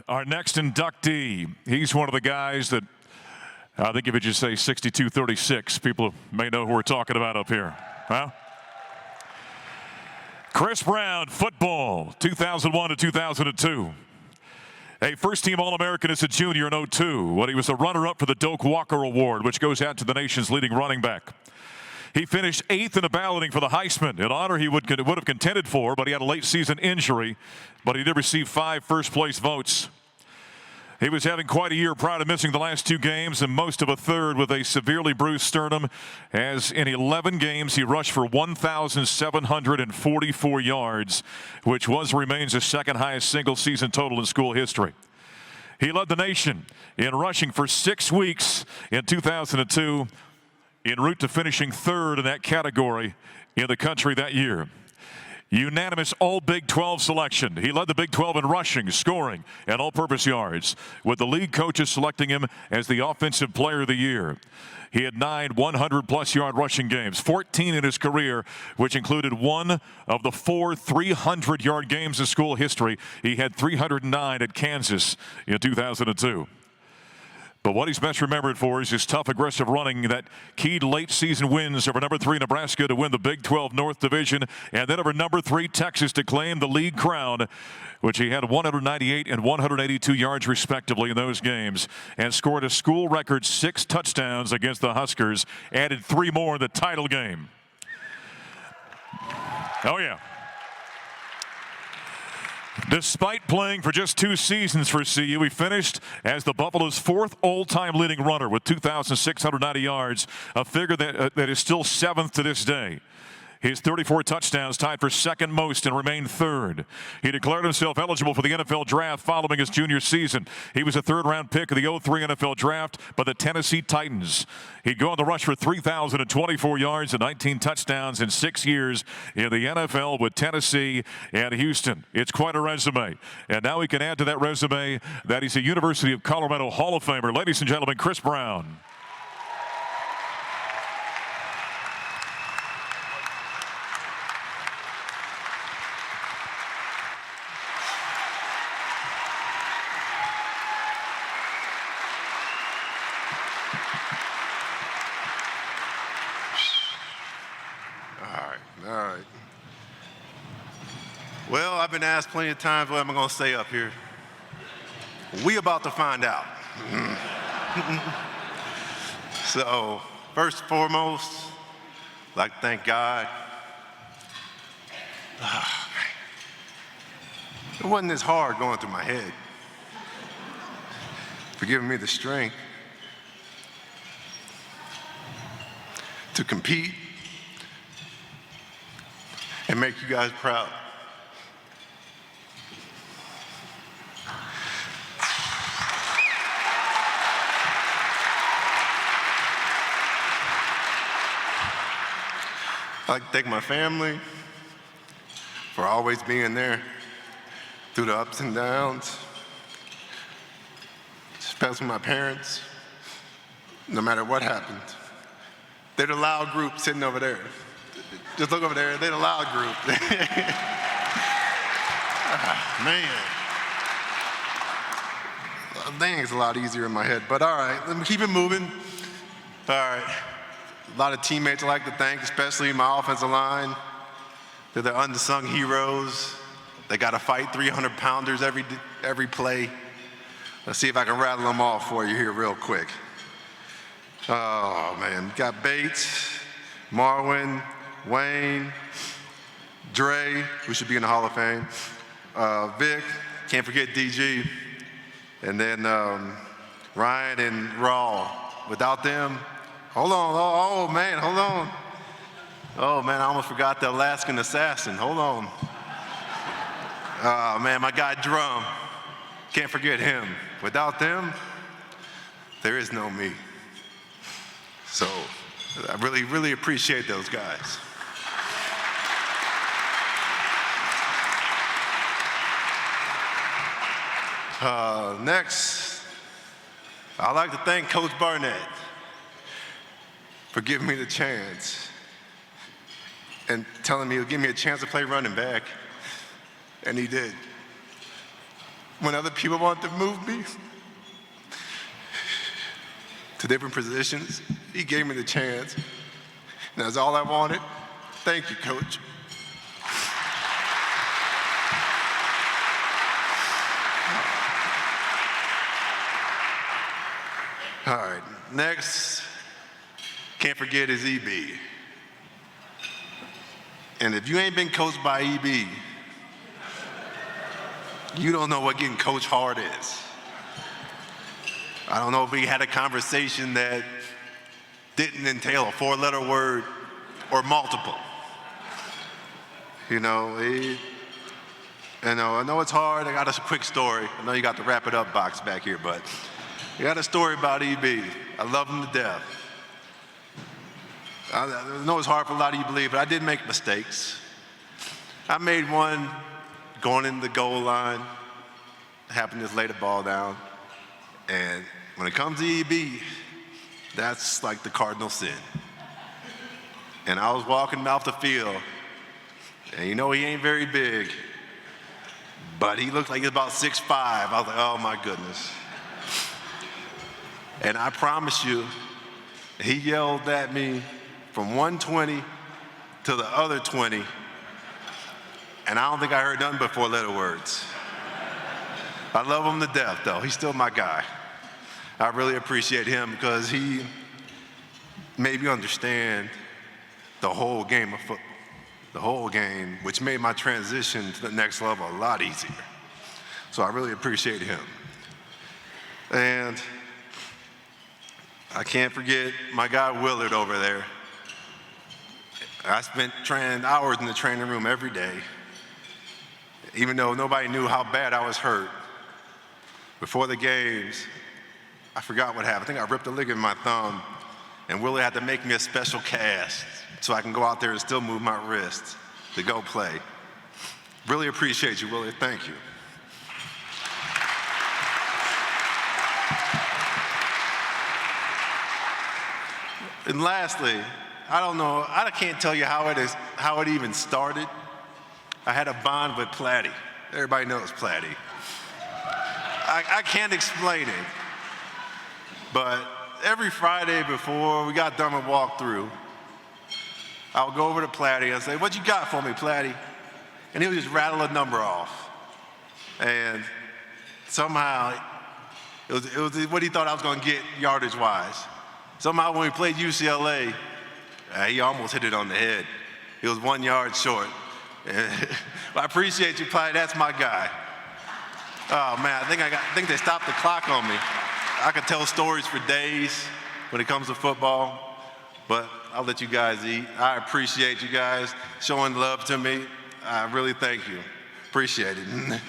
Our next inductee, he's one of the guys that I think if you just say 62-36, people may know who we're talking about up here. Huh? Chris Brown, football, 2001 to 2002. A first-team All-American as a junior in 02 when he was a runner-up for the Doak Walker Award, which goes out to the nation's leading running back. He finished 8th in the balloting for the Heisman, an honor he would have contended for, but he had a late-season injury, but he did receive 5 first-place votes. He was having quite a year prior to missing the last 2 games and most of a third with a severely bruised sternum, as in 11 games he rushed for 1,744 yards, which remains the second highest single-season total in school history. He led the nation in rushing for 6 weeks in 2002, en route to finishing 3rd in that category in the country that year. Unanimous All-Big 12 selection. He led the Big 12 in rushing, scoring, and all-purpose yards, with the league coaches selecting him as the Offensive Player of the Year. He had 9 100-plus-yard rushing games, 14 in his career, which included 1 of the 4 300-yard games in school history. He had 309 at Kansas in 2002. But what he's best remembered for is his tough, aggressive running that keyed late-season wins over number 3 Nebraska to win the Big 12 North Division, and then over number 3 Texas to claim the league crown, which he had 198 and 182 yards respectively in those games, and scored a school record 6 touchdowns against the Huskers, added 3 more in the title game. Oh, yeah. Despite playing for just 2 seasons for CU, he finished as the Buffalo's 4th all-time leading runner with 2,690 yards, a figure that is still 7th to this day. His 34 touchdowns tied for 2nd most and remained 3rd. He declared himself eligible for the NFL draft following his junior season. He was a 3rd-round pick of the 03 NFL draft by the Tennessee Titans. He'd go on the rush for 3,024 yards and 19 touchdowns in 6 years in the NFL with Tennessee and Houston. It's quite a resume. And now we can add to that resume that he's a University of Colorado Hall of Famer. Ladies and gentlemen, Chris Brown. All right. Well, I've been asked plenty of times what am I going to say up here. We about to find out. So, first and foremost, I'd like to thank God. It wasn't as hard going through my head for giving me the strength to compete and make you guys proud. I'd like to thank my family for always being there through the ups and downs, especially my parents, no matter what happened. They're the loud group sitting over there. Just look over there, they're the loud group. Man. Dang, it's a lot easier in my head, but all right, let me keep it moving. All right, a lot of teammates I like to thank, especially my offensive line. They're the unsung heroes. They got to fight 300-pounders every play. Let's see if I can rattle them off for you here real quick. Oh, man, got Bates, Marwin, Wayne, Dre, who should be in the Hall of Fame, Vic, can't forget DG, and then Ryan and Raul. Without them, hold on, oh man, hold on. Oh man, I almost forgot the Alaskan assassin, hold on. Oh man, my guy Drum, can't forget him. Without them, there is no me. So I really, really appreciate those guys. Next, I'd like to thank Coach Barnett for giving me the chance and telling me he'll give me a chance to play running back, and he did. when other people wanted to move me to different positions, he gave me the chance. And that's all I wanted. Thank you, Coach. All right, next, can't forget is EB. And if you ain't been coached by EB, you don't know what getting coached hard is. I don't know if we had a conversation that didn't entail a four-letter word or multiple. I know it's hard. I got a quick story. I know you got the wrap it up box back here, but I got a story about EB. I love him to death. I know it's hard for a lot of you to believe, but I did make mistakes. I made one going in the goal line, happened to lay the ball down. And when it comes to EB, that's like the cardinal sin. And I was walking off the field, and he ain't very big, but he looked like he's about 6'5". I was like, oh my goodness. And I promise you, he yelled at me from 120 to the other 20, and I don't think I heard nothing but four-letter words. I love him to death, though. He's still my guy. I really appreciate him because he made me understand the whole game of football, the whole game, which made my transition to the next level a lot easier. So I really appreciate him. And I can't forget my guy Willard over there. I spent training hours in the training room every day, even though nobody knew how bad I was hurt. Before the games, I forgot what happened. I think I ripped a ligament in my thumb, and Willard had to make me a special cast so I can go out there and still move my wrist to go play. Really appreciate you, Willard. Thank you. And lastly, I can't tell you how it even started. I had a bond with Platty. Everybody knows Platty. I can't explain it, but every Friday before we got done with walkthrough, I would go over to Platty and say, what you got for me, Platty? And he would just rattle a number off. And somehow, it was what he thought I was going to get yardage-wise. Somehow when we played UCLA, he almost hit it on the head. He was 1 yard short. I appreciate you, Platty. That's my guy. Oh man, I think they stopped the clock on me. I could tell stories for days when it comes to football, but I'll let you guys eat. I appreciate you guys showing love to me. I really thank you. Appreciate it.